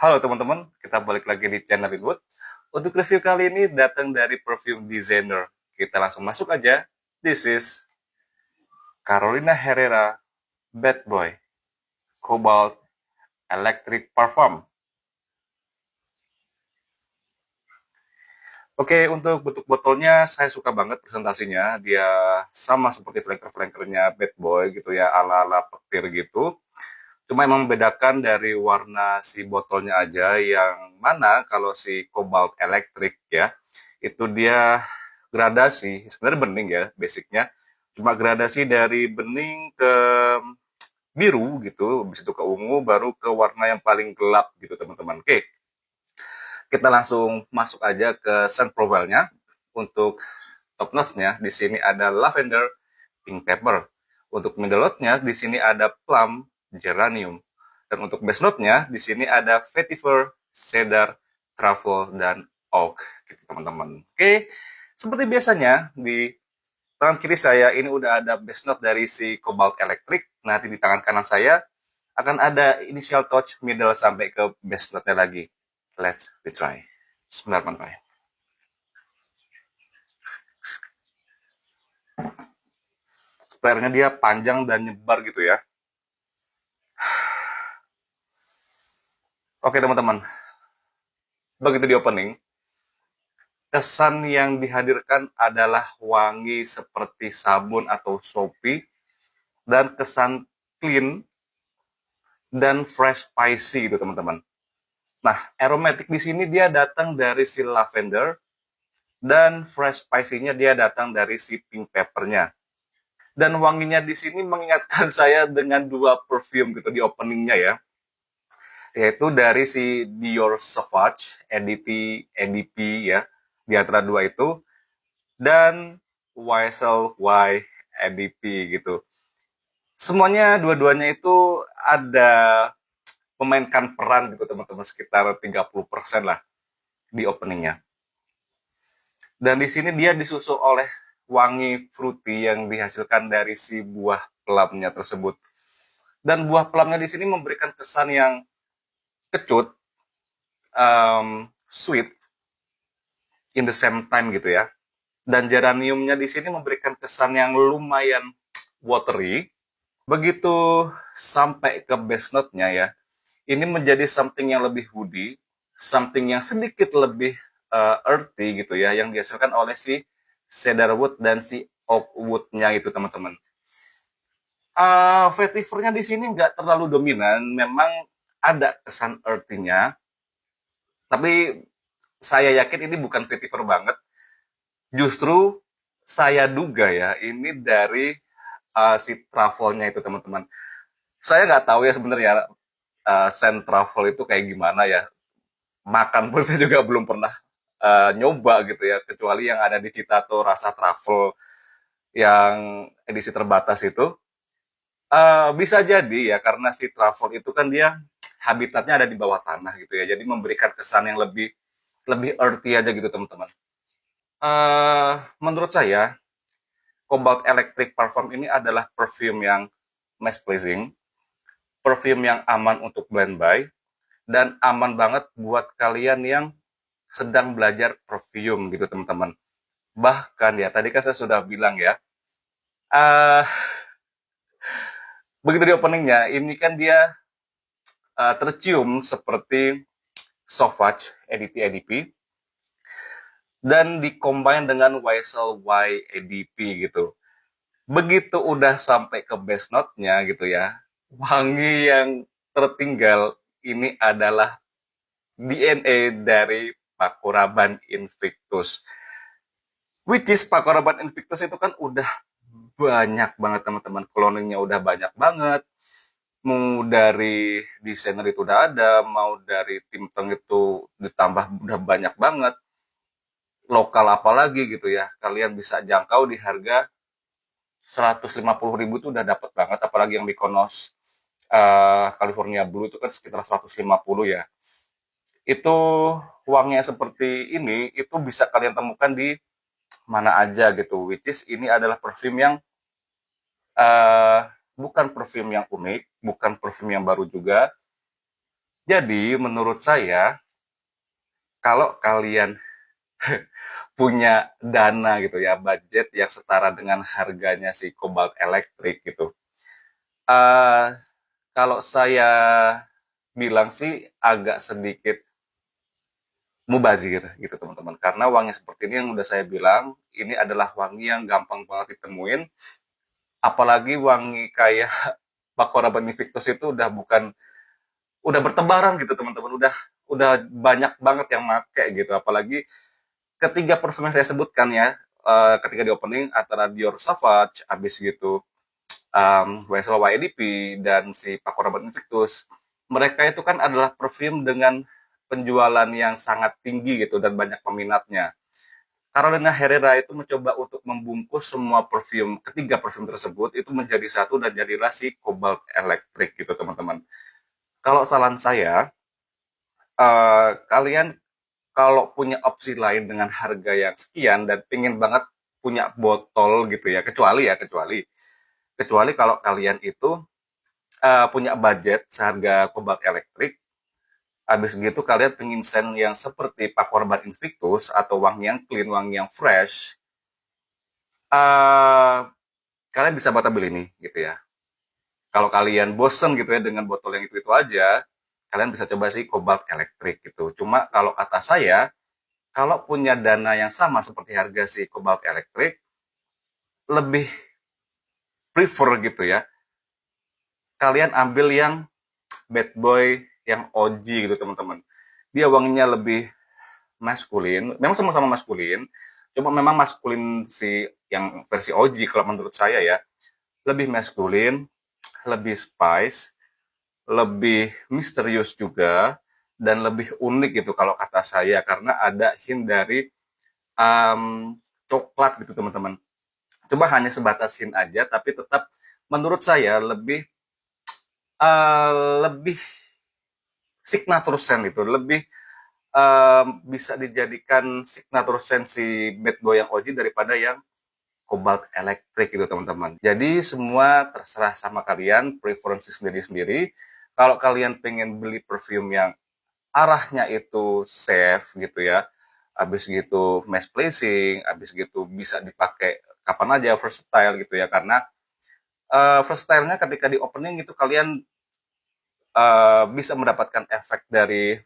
Halo teman-teman, kita balik lagi di channel Ribut. Untuk review kali ini datang dari perfume designer. Kita langsung masuk aja. This is Carolina Herrera Bad Boy Cobalt Electric Parfum. Oke, untuk bentuk botolnya saya suka banget presentasinya. Dia sama seperti flanker-flankernya Bad Boy gitu ya, ala-ala petir gitu. Cuma emang membedakan dari warna si botolnya aja, yang mana kalau si Cobalt Electric ya, itu dia gradasi, sebenarnya bening ya basicnya, cuma gradasi dari bening ke biru gitu, habis itu ke ungu, baru ke warna yang paling gelap gitu teman-teman. Oke, kita langsung masuk aja ke scent profile-nya. Untuk top notes-nya di sini ada lavender, pink pepper. Untuk middle note-nya di sini ada plum, geranium. Dan untuk base note-nya di sini ada vetiver, cedar, truffle, dan oak gitu teman-teman. Oke, seperti biasanya di tangan kiri saya ini udah ada base note dari si Cobalt Electric. Nanti di tangan kanan saya akan ada initial touch middle sampai ke base note-nya lagi. Let's retry. Bismillahirrahmanirrahim. Sprayernya dia panjang dan nyebar gitu ya. Oke teman-teman, begitu di opening, kesan yang dihadirkan adalah wangi seperti sabun atau soapy, dan kesan clean dan fresh spicy gitu teman-teman. Nah, aromatic di sini dia datang dari si lavender, dan fresh spicy-nya dia datang dari si pink pepper-nya. Dan wanginya di sini mengingatkan saya dengan dua perfume gitu di openingnya ya, yaitu dari si Dior Sauvage EDP ya, di antara dua itu, dan YSL Y EDP gitu. Semuanya dua-duanya itu ada memainkan peran gitu teman-teman, sekitar 30% lah di openingnya. Dan di sini dia disusul oleh wangi fruity yang dihasilkan dari si buah plumnya tersebut. Dan buah plumnya di sini memberikan kesan yang kecut, sweet in the same time gitu ya. Dan geraniumnya di sini memberikan kesan yang lumayan watery. Begitu sampai ke base note-nya ya, ini menjadi something yang lebih woody, something yang sedikit lebih earthy gitu ya, yang dihasilkan oleh si cedarwood dan si oak wood-nya itu teman-teman. Vetivernya di sini nggak terlalu dominan, memang ada kesan earthy-nya, tapi saya yakin ini bukan vetiver banget. Justru saya duga ya, ini dari si truffle-nya itu teman-teman. Saya nggak tahu ya sebenarnya scent truffle itu kayak gimana ya. Makan pun saya juga belum pernah nyoba gitu ya, kecuali yang ada di Citato rasa truffle yang edisi terbatas itu. Bisa jadi ya, karena si truffle itu kan dia habitatnya ada di bawah tanah gitu ya, jadi memberikan kesan yang lebih lebih earthy aja gitu teman-teman. Menurut saya Cobalt Electric Parfum ini adalah perfume yang mass pleasing, perfume yang aman untuk blend by, dan aman banget buat kalian yang sedang belajar perfume gitu teman-teman. Bahkan ya, tadi kan saya sudah bilang ya, uh, begitu di openingnya, ini kan dia tercium seperti Sauvage EDP, dan dikombin dengan YSL Y EDP gitu. Begitu udah sampai ke base note-nya gitu ya, wangi yang tertinggal ini adalah DNA dari Pacoraban Invictus. Which is Pacoraban Invictus itu kan udah banyak banget teman-teman, cloningnya udah banyak banget. Mau dari desainer itu udah ada, mau dari tim teng itu ditambah udah banyak banget. Lokal apalagi gitu ya, kalian bisa jangkau di harga 150.000 tuh udah dapat banget, apalagi yang Mykonos California Blue itu kan sekitar 150 ya. Itu uangnya seperti ini itu bisa kalian temukan di mana aja gitu, which is ini adalah perfume yang bukan perfume yang unik, bukan perfume yang baru juga, Jadi menurut saya, kalau kalian punya dana gitu ya, budget yang setara dengan harganya si Cobalt elektrik gitu. Eh Kalau saya bilang sih agak sedikit mubazir gitu teman-teman. Karena wangi seperti ini yang udah saya bilang, ini adalah wangi yang gampang banget ditemuin. Apalagi wangi kayak Pakora Benefactus itu udah bertebaran gitu teman-teman. Udah banyak banget yang make gitu. Apalagi ketiga parfum yang saya sebutkan ya, ketika di opening antara Dior Sauvage, habis gitu YSL YEDP dan si Paco Rabanne Invictus, mereka itu kan adalah perfume dengan penjualan yang sangat tinggi gitu dan banyak peminatnya. Carolina Herrera itu mencoba untuk membungkus semua perfume, ketiga perfume tersebut itu menjadi satu dan jadilah si Cobalt Electric gitu teman-teman. Kalau saran saya, kalian kalau punya opsi lain dengan harga yang sekian dan pingin banget punya botol gitu ya, kecuali kalau kalian itu punya budget seharga Cobalt elektrik, habis gitu kalian pengen scent yang seperti Pacorban Invictus atau wangi yang clean, wangi yang fresh, uh, kalian bisa batal beli ini gitu ya. Kalau kalian bosen gitu ya dengan botol yang itu aja, kalian bisa coba sih Cobalt elektrik gitu. Cuma kalau kata saya, kalau punya dana yang sama seperti harga si Cobalt elektrik, lebih prefer gitu ya, kalian ambil yang bad boy yang OG gitu teman-teman. Dia wanginya lebih maskulin, memang sama-sama maskulin, cuma memang maskulin si yang versi OG kalau menurut saya ya, lebih maskulin, lebih spice, lebih misterius juga, dan lebih unik gitu kalau kata saya, karena ada hint dari coklat gitu teman-teman. Coba hanya sebatas hint aja, tapi tetap menurut saya lebih signature scent itu, lebih bisa dijadikan signature scent si Bad Boy yang OG daripada yang Cobalt elektrik gitu teman-teman. Jadi semua terserah sama kalian, preferensi sendiri-sendiri. Kalau kalian pengen beli perfume yang arahnya itu safe gitu ya, habis gitu mass placing, habis gitu bisa dipakai kapan aja, versatile gitu ya, karena versatile-nya ketika di opening itu kalian bisa mendapatkan efek dari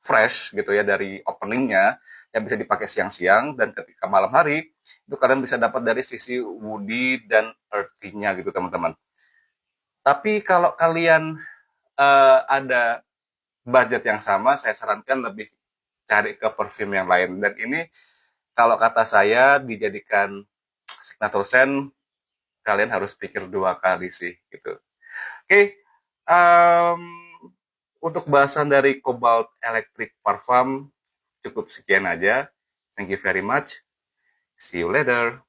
fresh gitu ya, dari openingnya yang bisa dipakai siang-siang, dan ketika malam hari itu kalian bisa dapat dari sisi woody dan earthy-nya gitu teman-teman. Tapi kalau kalian ada budget yang sama, saya sarankan lebih cari ke perfume yang lain, dan ini kalau kata saya dijadikan signature scent, kalian harus pikir dua kali sih gitu. Oke, um, untuk bahasan dari Cobalt Electric Parfum cukup sekian aja. Thank you very much. See you later.